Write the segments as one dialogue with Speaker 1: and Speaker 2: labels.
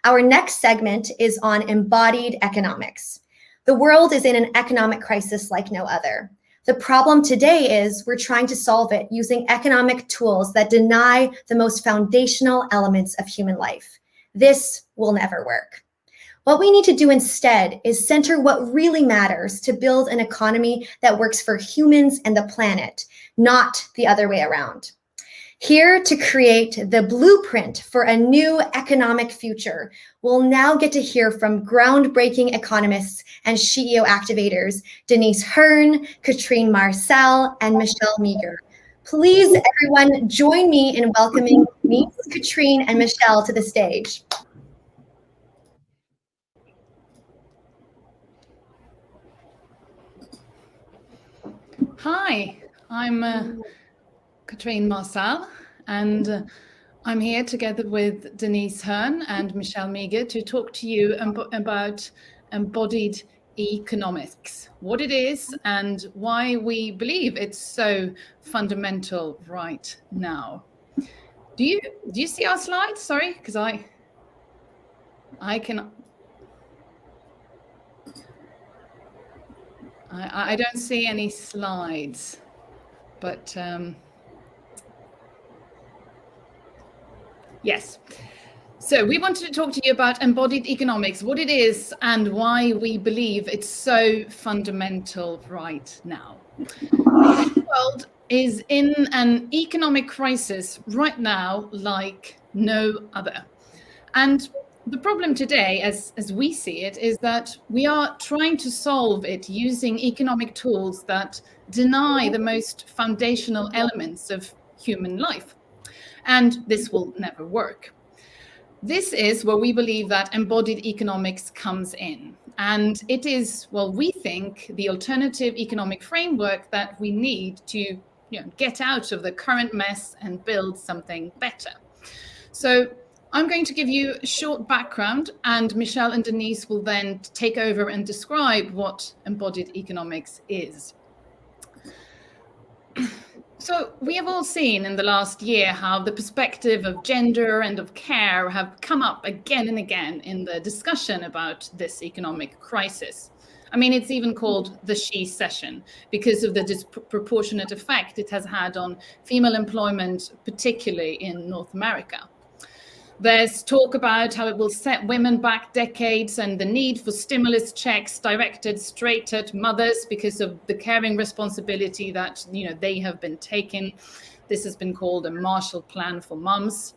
Speaker 1: Our next segment is on embodied economics. The world is in an economic crisis like no other. The problem today is we're trying to solve it using economic tools that deny the most foundational elements of human life. This will never work. What we need to do instead is center what really matters to build an economy that works for humans and the planet, not the other way around. Here to create the blueprint for a new economic future, we'll now get to hear from groundbreaking economists and SheEO activators, Denise Hearn, Katrine Marçal, and Michelle Meagher. Please, everyone, join me in welcoming Denise, Katrine, and Michelle to the stage.
Speaker 2: Hi, I'm Katrine Marçal, and I'm here together with Denise Hearn and Michelle Meagher to talk to you about embodied economics, what it is and why we believe it's so fundamental right now. Do you see our slides? Sorry, because I don't see any slides, but yes. So we wanted to talk to you about embodied economics, what it is and why we believe it's so fundamental right now. The world is in an economic crisis right now like no other. And the problem today, as we see it, is that we are trying to solve it using economic tools that deny the most foundational elements of human life. And this will never work. This is where we believe that embodied economics comes in. And it is, well, we think, the alternative economic framework that we need to get out of the current mess and build something better. So I'm going to give you a short background, and Michelle and Denise will then take over and describe what embodied economics is. So we have all seen in the last year how the perspective of gender and of care have come up again and again in the discussion about this economic crisis. I mean, it's even called the She Session because of the disproportionate effect it has had on female employment, particularly in North America. There's talk about how it will set women back decades and the need for stimulus checks directed straight at mothers because of the caring responsibility that they have been taking. This has been called a Marshall Plan for mums.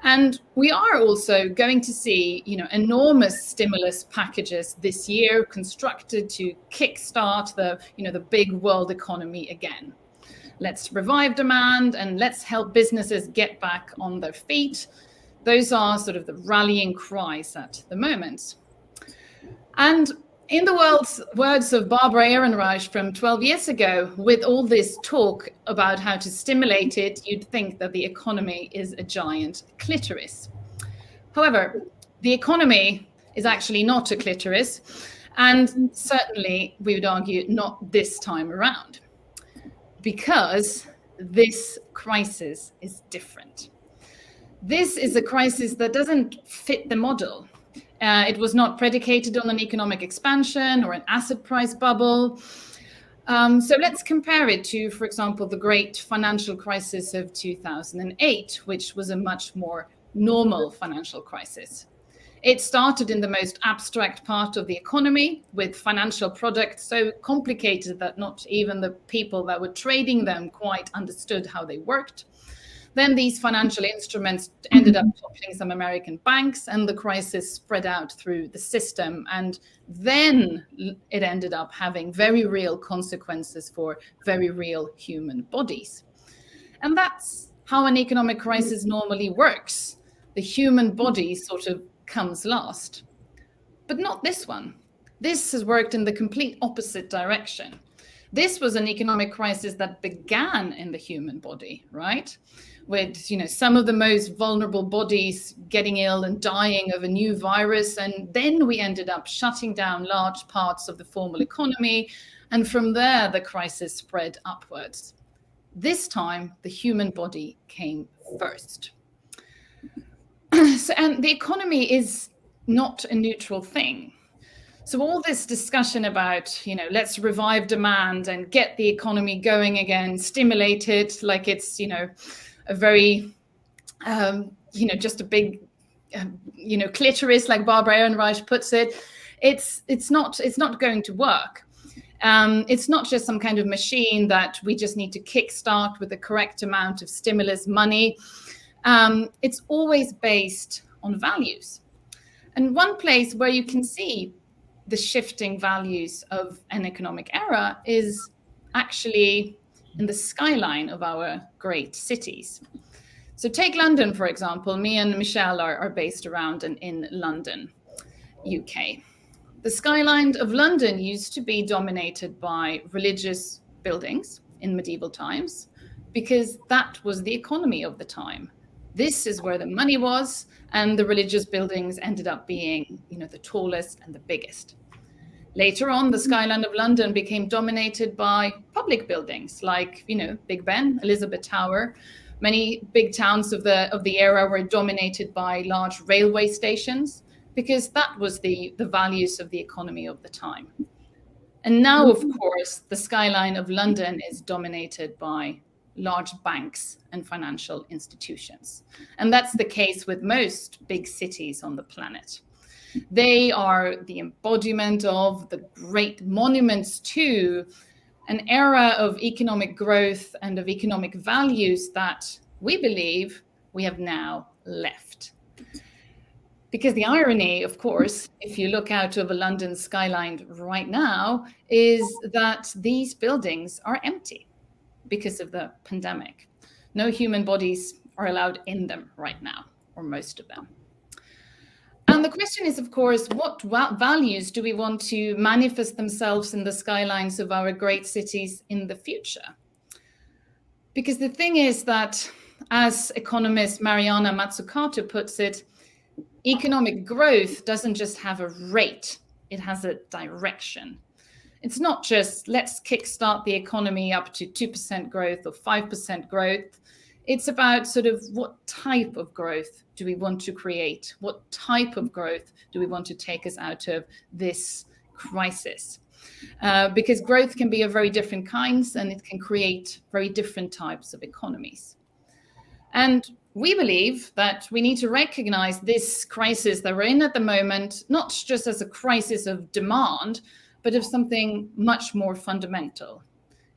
Speaker 2: And we are also going to see enormous stimulus packages this year constructed to kickstart the big world economy again. Let's revive demand and let's help businesses get back on their feet. Those are sort of the rallying cries at the moment. And in the words of Barbara Ehrenreich from 12 years ago, with all this talk about how to stimulate it, you'd think that the economy is a giant clitoris. However, the economy is actually not a clitoris, and certainly, we would argue, not this time around, because this crisis is different. This is a crisis that doesn't fit the model. It was not predicated on an economic expansion or an asset price bubble. So let's compare it to, for example, the great financial crisis of 2008, which was a much more normal financial crisis. It started in the most abstract part of the economy with financial products so complicated that not even the people that were trading them quite understood how they worked. Then these financial instruments ended up toppling some American banks and the crisis spread out through the system. And then it ended up having very real consequences for very real human bodies. And that's how an economic crisis normally works. The human body sort of comes last. But not this one. This has worked in the complete opposite direction. This was an economic crisis that began in the human body, right? With some of the most vulnerable bodies getting ill and dying of a new virus. And then we ended up shutting down large parts of the formal economy. And from there, the crisis spread upwards. This time, the human body came first. And the economy is not a neutral thing. So all this discussion about, let's revive demand and get the economy going again, stimulate it like it's, a very, just a big, clitoris, like Barbara Ehrenreich puts it. It's not going to work. It's not just some kind of machine that we just need to kickstart with the correct amount of stimulus money. It's always based on values. And one place where you can see the shifting values of an economic era is actually in the skyline of our great cities. So take London, for example. Me and Michelle are based around in London, UK. The skyline of London used to be dominated by religious buildings in medieval times because that was the economy of the time. This is where the money was, and the religious buildings ended up being, the tallest and the biggest. Later on, the skyline of London became dominated by public buildings like, Big Ben, Elizabeth Tower. Many big towns of the era were dominated by large railway stations because that was the values of the economy of the time. And now, of course, the skyline of London is dominated by large banks and financial institutions. And that's the case with most big cities on the planet. They are the embodiment of the great monuments to an era of economic growth and of economic values that we believe we have now left. Because the irony, of course, if you look out over London skyline right now, is that these buildings are empty because of the pandemic. No human bodies are allowed in them right now, or most of them. And the question is, of course, what values do we want to manifest themselves in the skylines of our great cities in the future? Because the thing is that, as economist Mariana Mazzucato puts it, economic growth doesn't just have a rate, it has a direction. It's not just let's kickstart the economy up to 2% growth or 5% growth. It's about sort of what type of growth do we want to create? What type of growth do we want to take us out of this crisis? Because growth can be of very different kinds and it can create very different types of economies. And we believe that we need to recognize this crisis that we're in at the moment, not just as a crisis of demand, but of something much more fundamental.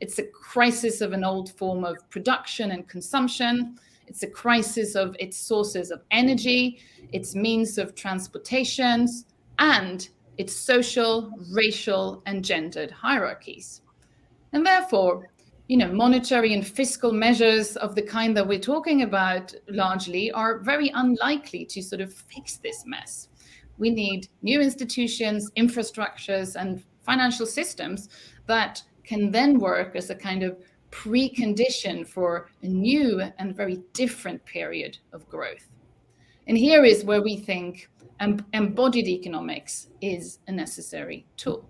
Speaker 2: It's a crisis of an old form of production and consumption. It's a crisis of its sources of energy, its means of transportations, and its social, racial, and gendered hierarchies. And therefore, monetary and fiscal measures of the kind that we're talking about largely are very unlikely to sort of fix this mess. We need new institutions, infrastructures, and financial systems that can then work as a kind of precondition for a new and very different period of growth. And here is where we think embodied economics is a necessary tool.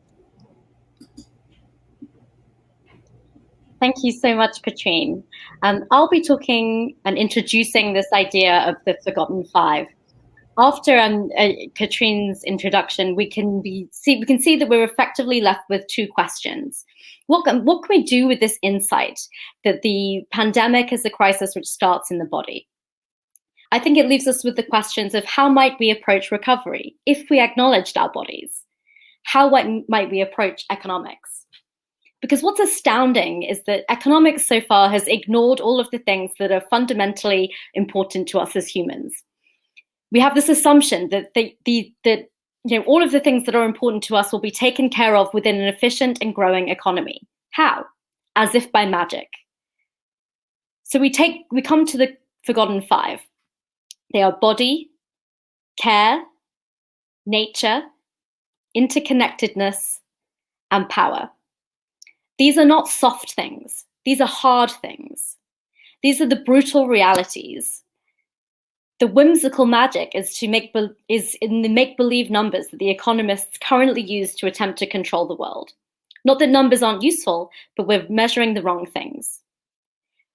Speaker 3: Thank you so much, Katrine. I'll be talking and introducing this idea of the Forgotten Five. After Katrine's introduction, we can see that we're effectively left with two questions. What can we do with this insight that the pandemic is a crisis which starts in the body? I think it leaves us with the questions of how might we approach recovery if we acknowledged our bodies? How might we approach economics? Because what's astounding is that economics so far has ignored all of the things that are fundamentally important to us as humans. We have this assumption that all of the things that are important to us will be taken care of within an efficient and growing economy. How? As if by magic. So we come to the Forgotten Five. They are body, care, nature, interconnectedness, and power. These are not soft things. These are hard things. These are the brutal realities. The whimsical magic is in the make-believe numbers that the economists currently use to attempt to control the world. Not that numbers aren't useful, but we're measuring the wrong things.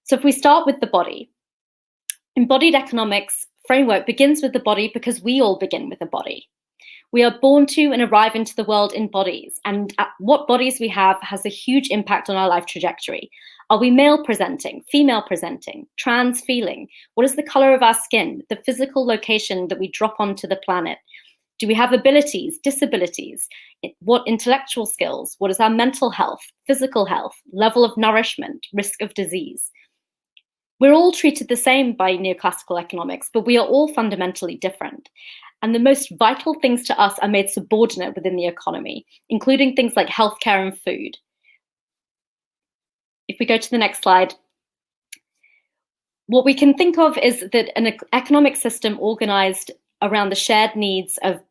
Speaker 3: So if we start with the body, embodied economics framework begins with the body because we all begin with a body. We are born to and arrive into the world in bodies, and what bodies we have has a huge impact on our life trajectory. Are we male presenting, female presenting, trans feeling? What is the color of our skin, the physical location that we drop onto the planet? Do we have abilities, disabilities? What intellectual skills? What is our mental health, physical health, level of nourishment, risk of disease? We're all treated the same by neoclassical economics, but we are all fundamentally different. And the most vital things to us are made subordinate within the economy, including things like healthcare and food. If we go to the next slide, what we can think of is that an economic system organized around the shared needs of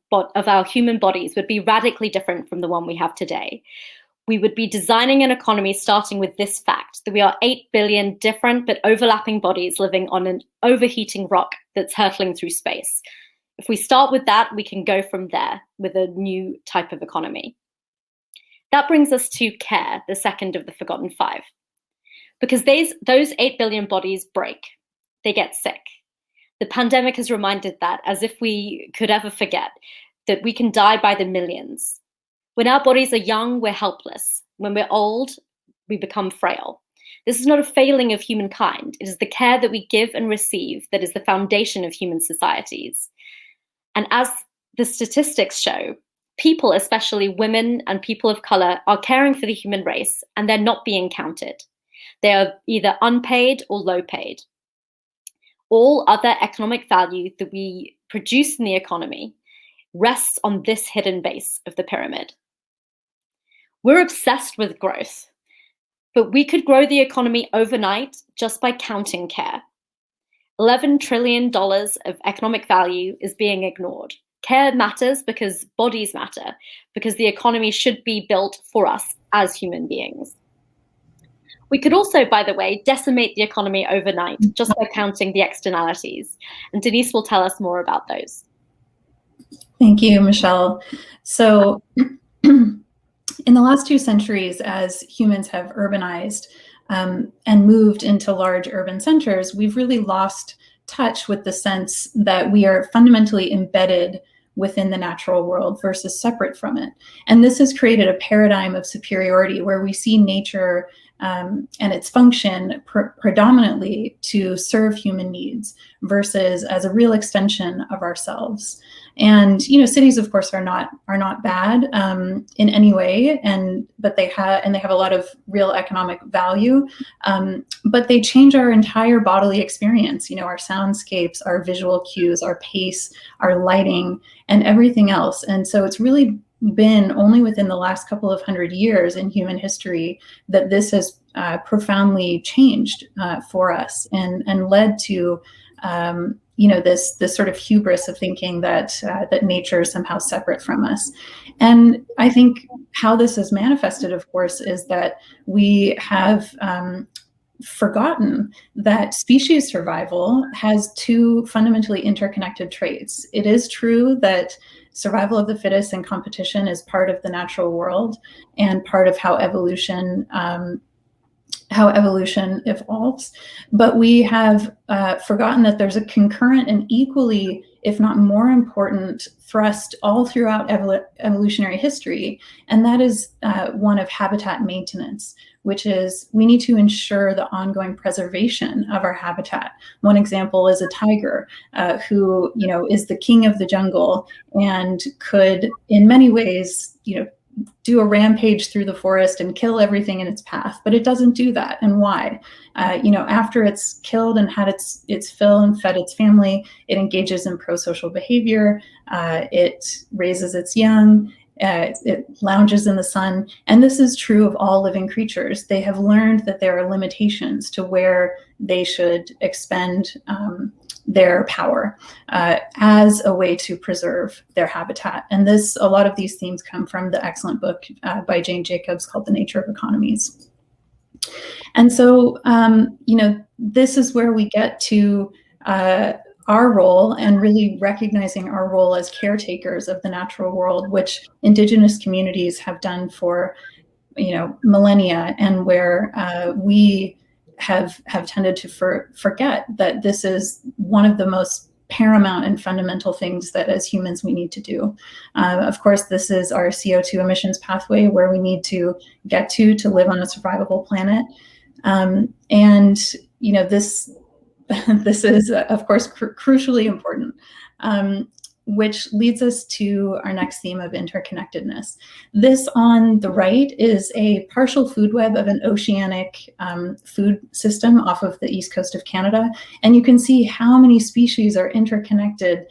Speaker 3: our human bodies would be radically different from the one we have today. We would be designing an economy starting with this fact, that we are 8 billion different but overlapping bodies living on an overheating rock that's hurtling through space. If we start with that, we can go from there with a new type of economy. That brings us to care, the second of the forgotten five. Because those 8 billion bodies break, they get sick. The pandemic has reminded that, as if we could ever forget, that we can die by the millions. When our bodies are young, we're helpless. When we're old, we become frail. This is not a failing of humankind. It is the care that we give and receive that is the foundation of human societies. And as the statistics show, people, especially women and people of color, are caring for the human race, and they're not being counted. They are either unpaid or low paid. All other economic value that we produce in the economy rests on this hidden base of the pyramid. We're obsessed with growth, but we could grow the economy overnight just by counting care. $11 trillion of economic value is being ignored. Care matters because bodies matter, because the economy should be built for us as human beings. We could also, by the way, decimate the economy overnight just by counting the externalities. And Denise will tell us more about those.
Speaker 4: Thank you, Michelle. So in the last 2 centuries, as humans have urbanized and moved into large urban centers, we've really lost touch with the sense that we are fundamentally embedded within the natural world versus separate from it. And this has created a paradigm of superiority where we see nature and its function predominantly to serve human needs versus as a real extension of ourselves. And cities, of course, are not bad in any way, but they have a lot of real economic value. But they change our entire bodily experience. Our soundscapes, our visual cues, our pace, our lighting, and everything else. And so it's really been only within the last couple of 100 years in human history that this has profoundly changed for us and led to this sort of hubris of thinking that nature is somehow separate from us. And I think how this is manifested, of course, is that we have forgotten that species survival has 2 fundamentally interconnected traits. It is true that survival of the fittest and competition is part of the natural world and part of how evolution evolves. But we have forgotten that there's a concurrent and equally, if not more important, thrust all throughout evolutionary history, and that is one of habitat maintenance, which is we need to ensure the ongoing preservation of our habitat. One example is a tiger who is the king of the jungle and could, in many ways, do a rampage through the forest and kill everything in its path, but it doesn't do that. And why? After it's killed and had its fill and fed its family, it engages in pro-social behavior. It raises its young. It lounges in the sun. And this is true of all living creatures. They have learned that there are limitations to where they should expend their power as a way to preserve their habitat. And a lot of these themes come from the excellent book by Jane Jacobs called The Nature of Economies. And so, this is where we get to our role and really recognizing our role as caretakers of the natural world, which Indigenous communities have done for, millennia, and where we have tended to forget that this is one of the most paramount and fundamental things that as humans we need to do. Of course, this is our CO2 emissions pathway where we need to get to live on a survivable planet. And this is, of course, crucially important. Which leads us to our next theme of interconnectedness. This on the right is a partial food web of an oceanic food system off of the east coast of Canada. And you can see how many species are interconnected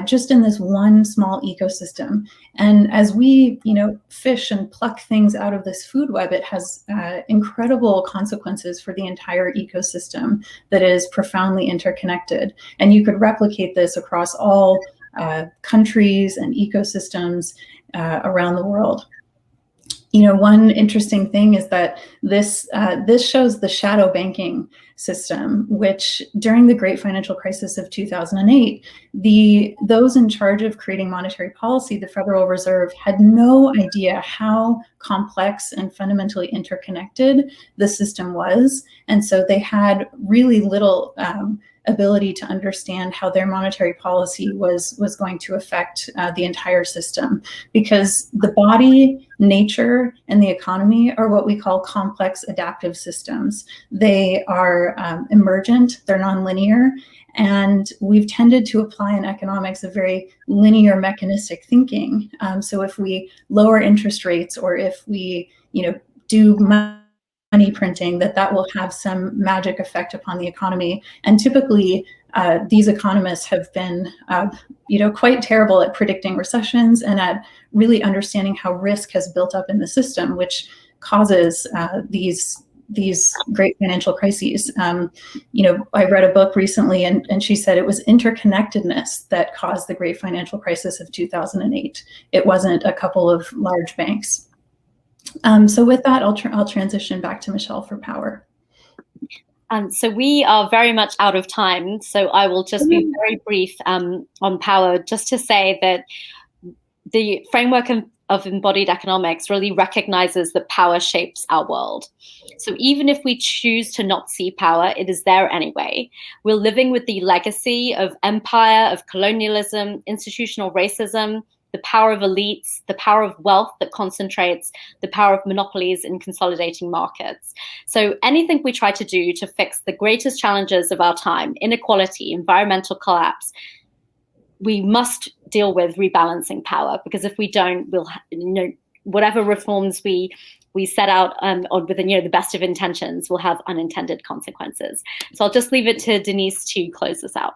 Speaker 4: just in this one small ecosystem. And as we, fish and pluck things out of this food web, it has incredible consequences for the entire ecosystem that is profoundly interconnected. And you could replicate this across all countries and ecosystems around the world. One interesting thing is that this shows the shadow banking system, which during the great financial crisis of 2008, those in charge of creating monetary policy, the Federal Reserve, had no idea how complex and fundamentally interconnected the system was. And so they had really little ability to understand how their monetary policy was going to affect the entire system, because the body, nature, and the economy are what we call complex adaptive systems. They are emergent, they're nonlinear, and we've tended to apply in economics a very linear mechanistic thinking. So if we lower interest rates, or if we do money printing, that will have some magic effect upon the economy. And typically, these economists have been, quite terrible at predicting recessions and at really understanding how risk has built up in the system, which causes these great financial crises. I read a book recently, and she said it was interconnectedness that caused the great financial crisis of 2008. It wasn't a couple of large banks. So with that, I'll transition back to Michelle for power.
Speaker 3: So we are very much out of time. So I will just be very brief on power, just to say that the framework of embodied economics really recognizes that power shapes our world. So even if we choose to not see power, it is there anyway. We're living with the legacy of empire, of colonialism, institutional racism, the power of elites, the power of wealth that concentrates, the power of monopolies in consolidating markets. So anything we try to do to fix the greatest challenges of our time, inequality, environmental collapse, we must deal with rebalancing power, because if we don't, we'll, whatever reforms we set out with the best of intentions will have unintended consequences. So I'll just leave it to Denise to close this out.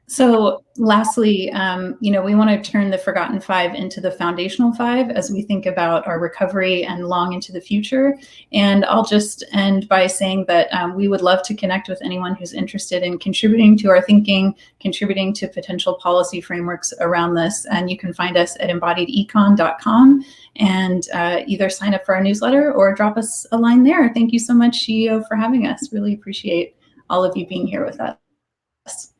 Speaker 4: So lastly, we want to turn the Forgotten Five into the Foundational Five as we think about our recovery and long into the future. And I'll just end by saying that we would love to connect with anyone who's interested in contributing to our thinking, contributing to potential policy frameworks around this. And you can find us at embodiedecon.com and either sign up for our newsletter or drop us a line there. Thank you so much, SheEO, for having us. Really appreciate all of you being here with us.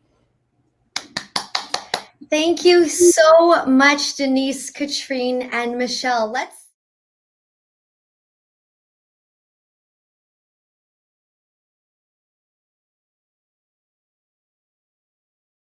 Speaker 1: Thank you so much, Denise, Katrine, and Michelle. Let's